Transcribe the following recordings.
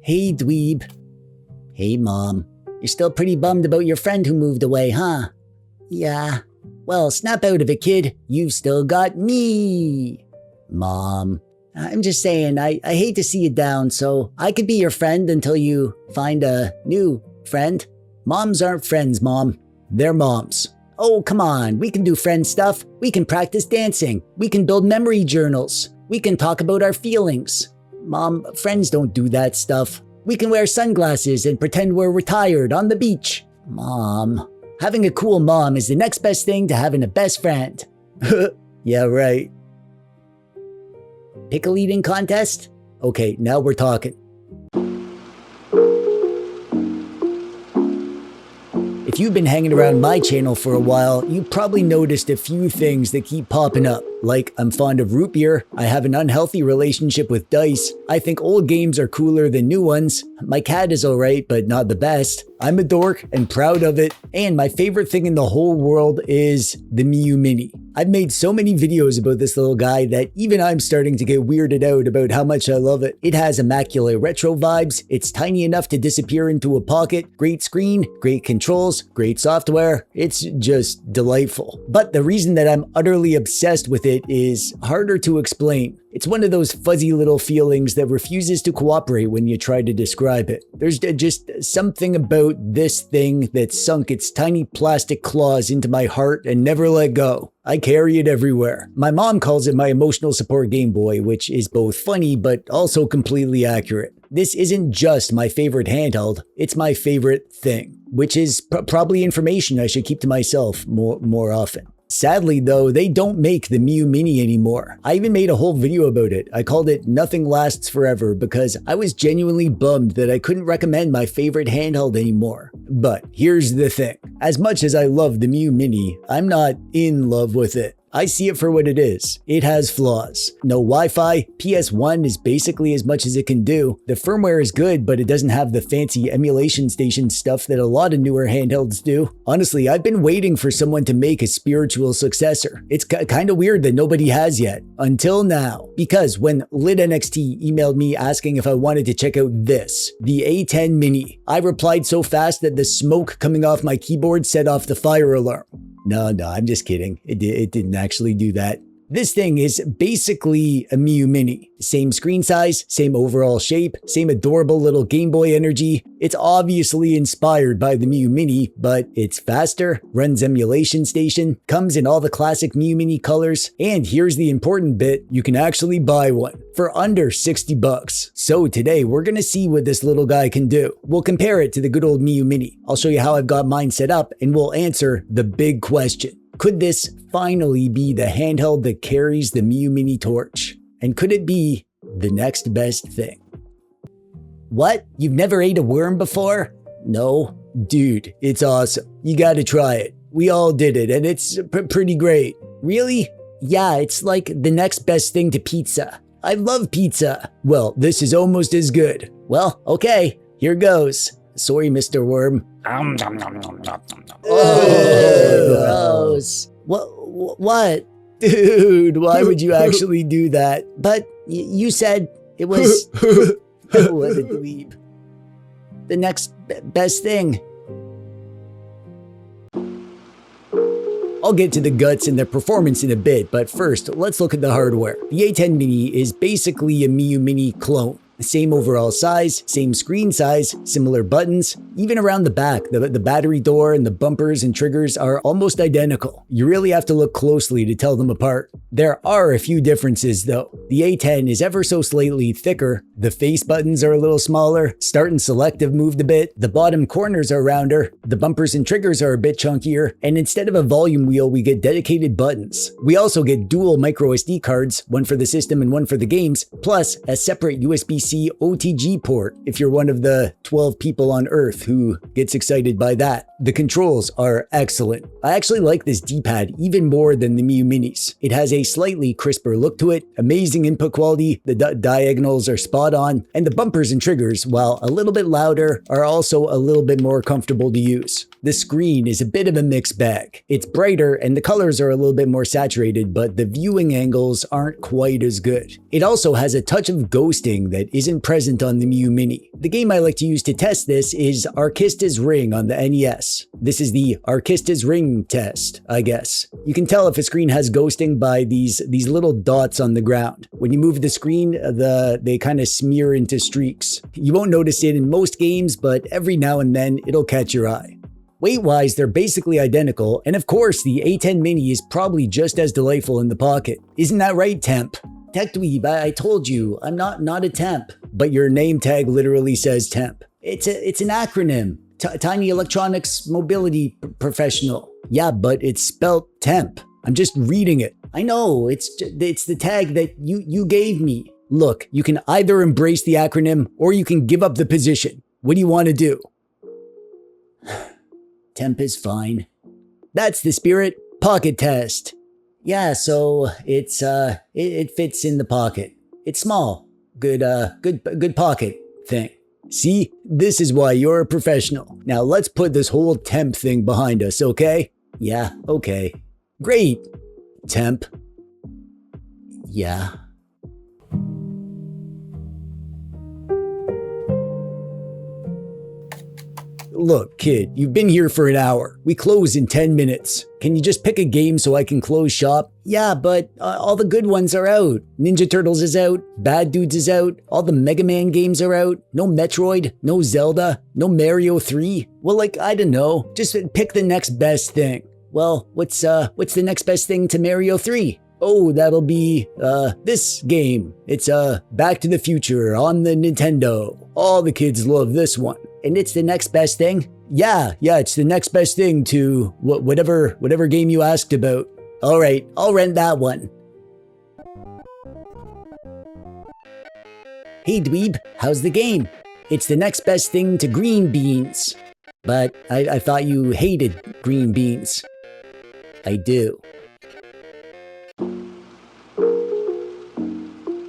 Hey, Dweeb. Hey, Mom. You're still pretty bummed about your friend who moved away, huh? Yeah. Well, snap out of it, kid. You've still got me. Mom. I'm just saying, I hate to see you down, so I could be your friend until you find a new friend. Moms aren't friends, Mom. They're moms. Oh, come on. We can do friend stuff. We can practice dancing. We can build memory journals. We can talk about our feelings. Mom, friends don't do that stuff. We can wear sunglasses and pretend we're retired on the beach. Mom. Having a cool mom is the next best thing to having a best friend. Yeah, right. Pickle eating contest? Okay, now we're talking. If you've been hanging around my channel for a while, you've probably noticed a few things that keep popping up. Like, I'm fond of root beer, I have an unhealthy relationship with dice, I think old games are cooler than new ones, my cat is alright but not the best, I'm a dork and proud of it, and my favorite thing in the whole world is the Miyoo Mini. I've made so many videos about this little guy that even I'm starting to get weirded out about how much I love it. It has immaculate retro vibes, it's tiny enough to disappear into a pocket, great screen, great controls, great software, it's just delightful. But the reason that I'm utterly obsessed with it is harder to explain. It's one of those fuzzy little feelings that refuses to cooperate when you try to describe it. There's just something about this thing that sunk its tiny plastic claws into my heart and never let go. I carry it everywhere. My mom calls it my emotional support Game Boy, which is both funny but also completely accurate. This isn't just my favorite handheld, it's my favorite thing, which is probably information I should keep to myself more often. Sadly though, they don't make the Miyoo Mini anymore. I even made a whole video about it. I called it Nothing Lasts Forever because I was genuinely bummed that I couldn't recommend my favorite handheld anymore. But here's the thing. As much as I love the Miyoo Mini, I'm not in love with it. I see it for what it is. It has flaws. No Wi-Fi, PS1 is basically as much as it can do. The firmware is good, but it doesn't have the fancy emulation station stuff that a lot of newer handhelds do. Honestly, I've been waiting for someone to make a spiritual successor. It's kind of weird that nobody has yet, until now. Because when LidNXT emailed me asking if I wanted to check out this, the A10 Mini, I replied so fast that the smoke coming off my keyboard set off the fire alarm. No, I'm just kidding. It didn't actually do that. This thing is basically a Miyoo Mini. Same screen size, same overall shape, same adorable little Game Boy energy. It's obviously inspired by the Miyoo Mini, but it's faster, runs emulation station, comes in all the classic Miyoo Mini colors, and here's the important bit, you can actually buy one for under 60 bucks. So today we're gonna see what this little guy can do. We'll compare it to the good old Miyoo Mini. I'll show you how I've got mine set up, and we'll answer the big question. Could this finally be the handheld that carries the Miyoo Mini torch? And could it be the next best thing? What? You've never ate a worm before? No? Dude, it's awesome. You gotta try it. We all did it and it's pretty great. Really? Yeah, it's like the next best thing to pizza. I love pizza. Well, this is almost as good. Well, okay, here goes. Sorry, Mr. Worm. Oh, gross. What? Dude, why would you actually do that? But you said it was... What a dweeb. The next best thing. I'll get to the guts and the performance in a bit, but first, let's look at the hardware. The A10 Mini is basically a Miyoo Mini clone. Same overall size, same screen size, similar buttons, even around the back, the battery door and the bumpers and triggers are almost identical. You really have to look closely to tell them apart. There are a few differences though. The A10 is ever so slightly thicker, the face buttons are a little smaller, start and select have moved a bit, the bottom corners are rounder, the bumpers and triggers are a bit chunkier, and instead of a volume wheel we get dedicated buttons. We also get dual micro SD cards, one for the system and one for the games, plus a separate USB-C OTG port if you're one of the 12 people on Earth who gets excited by that. The controls are excellent. I actually like this D-pad even more than the Miyoo Minis. It has a slightly crisper look to it, amazing input quality, the diagonals are spot on, and the bumpers and triggers, while a little bit louder, are also a little bit more comfortable to use. The screen is a bit of a mixed bag. It's brighter and the colors are a little bit more saturated, but the viewing angles aren't quite as good. It also has a touch of ghosting that isn't present on the Miyoo Mini. The game I like to use to test this is Arkista's Ring on the NES. This is the Arkista's Ring test, I guess. You can tell if a screen has ghosting by these little dots on the ground. When you move the screen, they kind of smear into streaks. You won't notice it in most games, but every now and then it'll catch your eye. Weight-wise, they're basically identical, and of course, the A10 Mini is probably just as delightful in the pocket. Isn't that right, Temp? TechDweeb, I told you, I'm not a temp. But your name tag literally says temp. It's an acronym. Tiny Electronics Mobility Professional. Yeah, but it's spelt temp. I'm just reading it. I know, it's the tag that you gave me. Look, you can either embrace the acronym or you can give up the position. What do you want to do? Temp is fine. That's the spirit. Pocket test. Yeah, so it fits in the pocket. It's small. Good pocket thing. See, this is why you're a professional. Now let's put this whole temp thing behind us, okay? Yeah, okay. Great. Temp. Yeah. Look, kid, you've been here for an hour. We close in 10 minutes. Can you just pick a game so I can close shop? Yeah, but all the good ones are out. Ninja Turtles is out. Bad Dudes is out. All the Mega Man games are out. No Metroid. No Zelda. No Mario 3. Well, I don't know. Just pick the next best thing. Well, what's the next best thing to Mario 3? Oh, that'll be, this game. It's, Back to the Future on the Nintendo. All the kids love this one. And it's the next best thing? Yeah, it's the next best thing to whatever game you asked about. All right, I'll rent that one. Hey Dweeb, how's the game? It's the next best thing to green beans. But I thought you hated green beans. I do.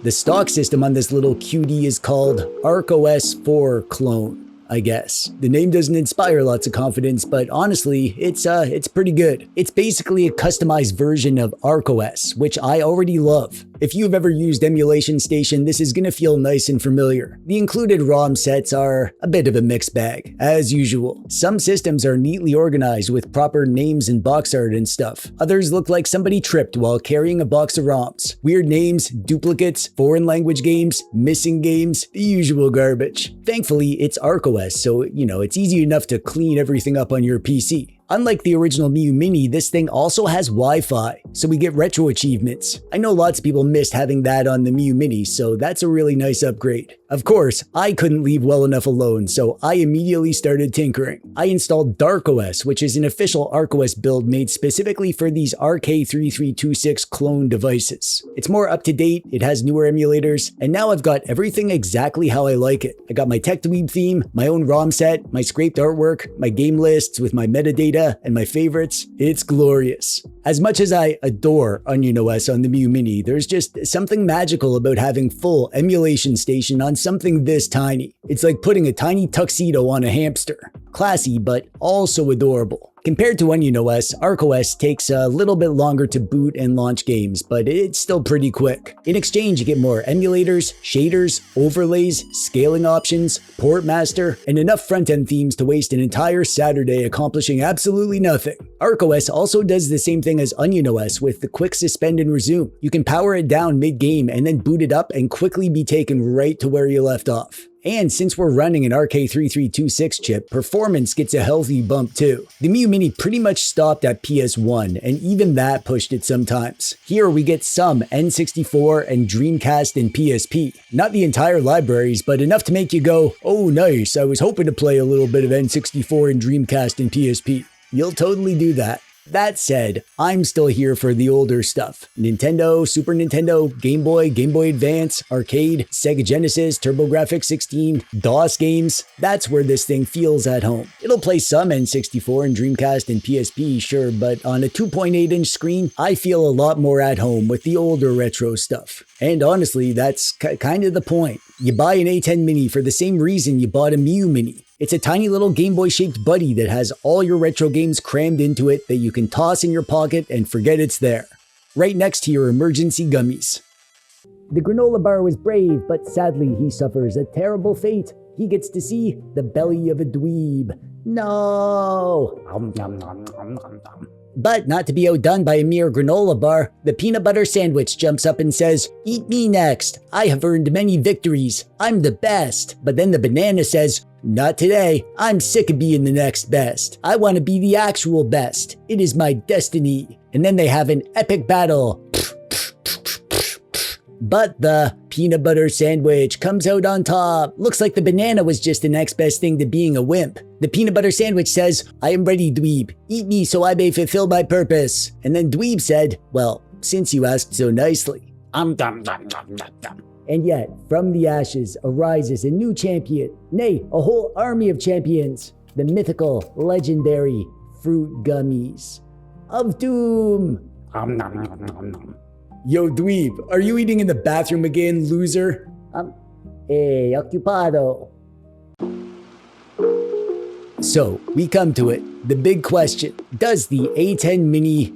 The stock system on this little cutie is called ArcOS 4 Clone, I guess. The name doesn't inspire lots of confidence, but honestly, it's pretty good. It's basically a customized version of ArcOS, which I already love. If you've ever used Emulation Station, this is gonna feel nice and familiar. The included ROM sets are a bit of a mixed bag, as usual. Some systems are neatly organized with proper names and box art and stuff. Others look like somebody tripped while carrying a box of ROMs. Weird names, duplicates, foreign language games, missing games, the usual garbage. Thankfully, it's ArcOS, so it's easy enough to clean everything up on your PC. Unlike the original Miyoo Mini, this thing also has Wi-Fi, so we get retro achievements. I know lots of people missed having that on the Miyoo Mini, so that's a really nice upgrade. Of course, I couldn't leave well enough alone, so I immediately started tinkering. I installed DarkOS, which is an official ArcOS build made specifically for these RK3326 clone devices. It's more up to date, it has newer emulators, and now I've got everything exactly how I like it. I got my TechDweeb theme, my own ROM set, my scraped artwork, my game lists with my metadata, and my favorites. It's glorious. As much as I adore OnionOS on the Miyoo Mini, there's just something magical about having full Emulation Station on something this tiny. It's like putting a tiny tuxedo on a hamster. Classy, but also adorable. Compared to OnionOS, ArcOS takes a little bit longer to boot and launch games, but it's still pretty quick. In exchange, you get more emulators, shaders, overlays, scaling options, port master, and enough front-end themes to waste an entire Saturday accomplishing absolutely nothing. ArcOS also does the same thing as OnionOS with the quick suspend and resume. You can power it down mid-game and then boot it up and quickly be taken right to where you left off. And since we're running an RK3326 chip, performance gets a healthy bump too. The Miyoo Mini pretty much stopped at PS1, and even that pushed it sometimes. Here we get some N64 and Dreamcast and PSP. Not the entire libraries, but enough to make you go, oh nice, I was hoping to play a little bit of N64 and Dreamcast and PSP. You'll totally do that. That said, I'm still here for the older stuff. Nintendo, Super Nintendo, Game Boy Advance, Arcade, Sega Genesis, TurboGrafx 16, DOS games. That's where this thing feels at home. It'll play some N64 and Dreamcast and PSP, sure, but on a 2.8-inch screen, I feel a lot more at home with the older retro stuff. And honestly, that's kind of the point. You buy an A10 Mini for the same reason you bought a Miyoo Mini. It's a tiny little Game Boy shaped buddy that has all your retro games crammed into it that you can toss in your pocket and forget it's there. Right next to your emergency gummies. The granola bar was brave, but sadly he suffers a terrible fate. He gets to see the belly of a dweeb. No! But not to be outdone by a mere granola bar, the peanut butter sandwich jumps up and says, "Eat me next. I have earned many victories. I'm the best." But then the banana says, "Not today. I'm sick of being the next best. I want to be the actual best. It is my destiny." And then they have an epic battle. But the peanut butter sandwich comes out on top. Looks like the banana was just the next best thing to being a wimp. The peanut butter sandwich says, "I am ready, Dweeb. Eat me so I may fulfill my purpose." And then Dweeb said, "Well, since you asked so nicely." And yet, from the ashes arises a new champion, nay, a whole army of champions. The mythical, legendary fruit gummies of doom. Yo, Dweeb, are you eating in the bathroom again, loser? Eyyyy Ocupado. So, we come to it. The big question. Does the A10 Mini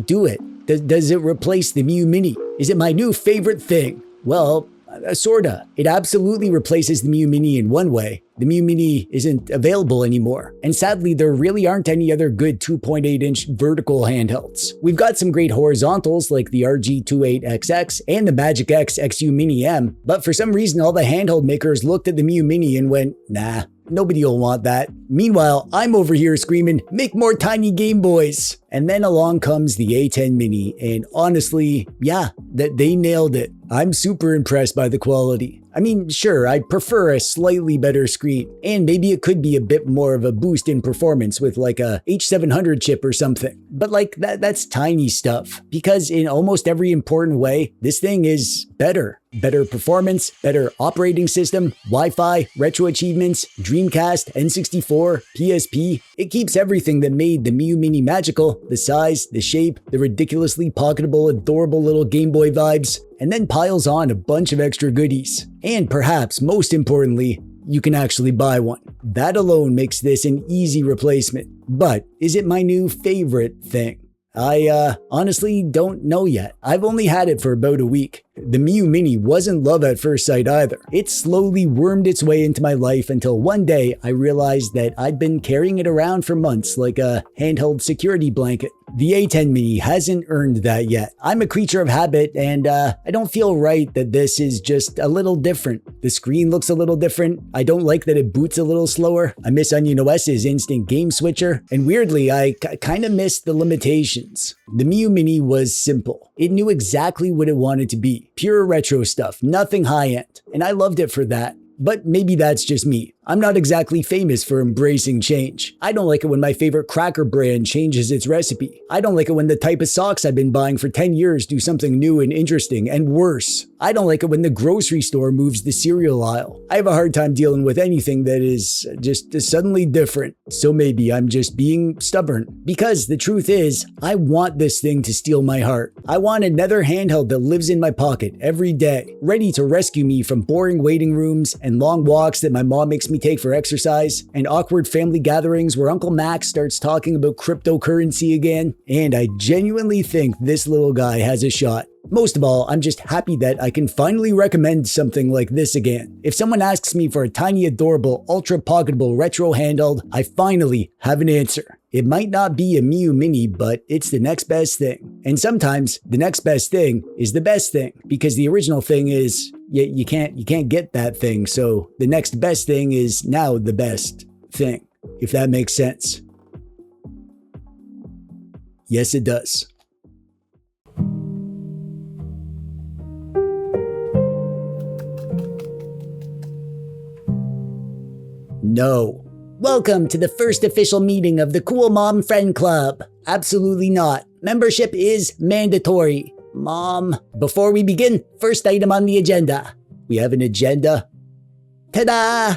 do it? Does it replace the Miyoo Mini? Is it my new favorite thing? Well, sorta. It absolutely replaces the Miyoo Mini in one way. The Miyoo Mini isn't available anymore. And sadly, there really aren't any other good 2.8-inch vertical handhelds. We've got some great horizontals like the RG28XX and the Magic X XU Mini M, but for some reason all the handheld makers looked at the Miyoo Mini and went, nah, nobody will want that. Meanwhile, I'm over here screaming, make more tiny Game Boys. And then along comes the A10 Mini, and honestly, yeah, they nailed it. I'm super impressed by the quality. I mean, sure, I prefer a slightly better screen, and maybe it could be a bit more of a boost in performance with like a H700 chip or something. But like that's tiny stuff, because in almost every important way, this thing is better. Better performance, better operating system, Wi-Fi, retro achievements, Dreamcast, N64, PSP. It keeps everything that made the Miyoo Mini magical, the size, the shape, the ridiculously pocketable, adorable little Game Boy vibes, and then piles on a bunch of extra goodies. And perhaps most importantly, you can actually buy one. That alone makes this an easy replacement. But is it my new favorite thing? I honestly don't know yet. I've only had it for about a week. The Miyoo Mini wasn't love at first sight either. It slowly wormed its way into my life until one day I realized that I'd been carrying it around for months like a handheld security blanket. The A10 Mini hasn't earned that yet. I'm a creature of habit, and I don't feel right that this is just a little different. The screen looks a little different. I don't like that it boots a little slower. I miss Onion OS's instant game switcher. And weirdly, I kind of miss the limitations. The Miyoo Mini was simple. It knew exactly what it wanted to be. Pure retro stuff, nothing high-end. And I loved it for that. But maybe that's just me. I'm not exactly famous for embracing change. I don't like it when my favorite cracker brand changes its recipe. I don't like it when the type of socks I've been buying for 10 years do something new and interesting, and worse. I don't like it when the grocery store moves the cereal aisle. I have a hard time dealing with anything that is just suddenly different. So maybe I'm just being stubborn. Because the truth is, I want this thing to steal my heart. I want another handheld that lives in my pocket every day, ready to rescue me from boring waiting rooms and long walks that my mom makes me take for exercise, and awkward family gatherings where Uncle Max starts talking about cryptocurrency again. And I genuinely think this little guy has a shot. Most of all, I'm just happy that I can finally recommend something like this again. If someone asks me for a tiny, adorable, ultra pocketable retro handheld, I finally have an answer. It might not be a Miyoo Mini, but it's the next best thing. And sometimes the next best thing is the best thing, because the original thing is you can't get that thing. So the next best thing is now the best thing, if that makes sense. Yes, it does. No. Welcome to the first official meeting of the Cool Mom Friend Club. Absolutely not. Membership is mandatory. Mom. Before we begin, first item on the agenda. We have an agenda? Ta-da!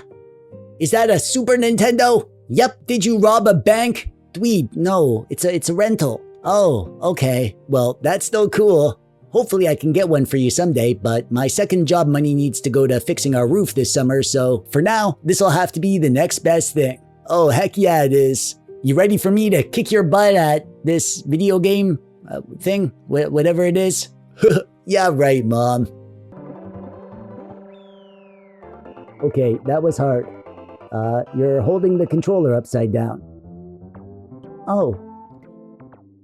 Is that a Super Nintendo? Yep, did you rob a bank? Dweeb, no, it's a rental. Oh, okay. Well, that's still cool. Hopefully I can get one for you someday, but my second job money needs to go to fixing our roof this summer, so for now, this'll have to be the next best thing. Oh, heck yeah, it is. You ready for me to kick your butt at this video game thing? Whatever it is? Yeah, right, Mom. Okay, that was hard. You're holding the controller upside down. Oh,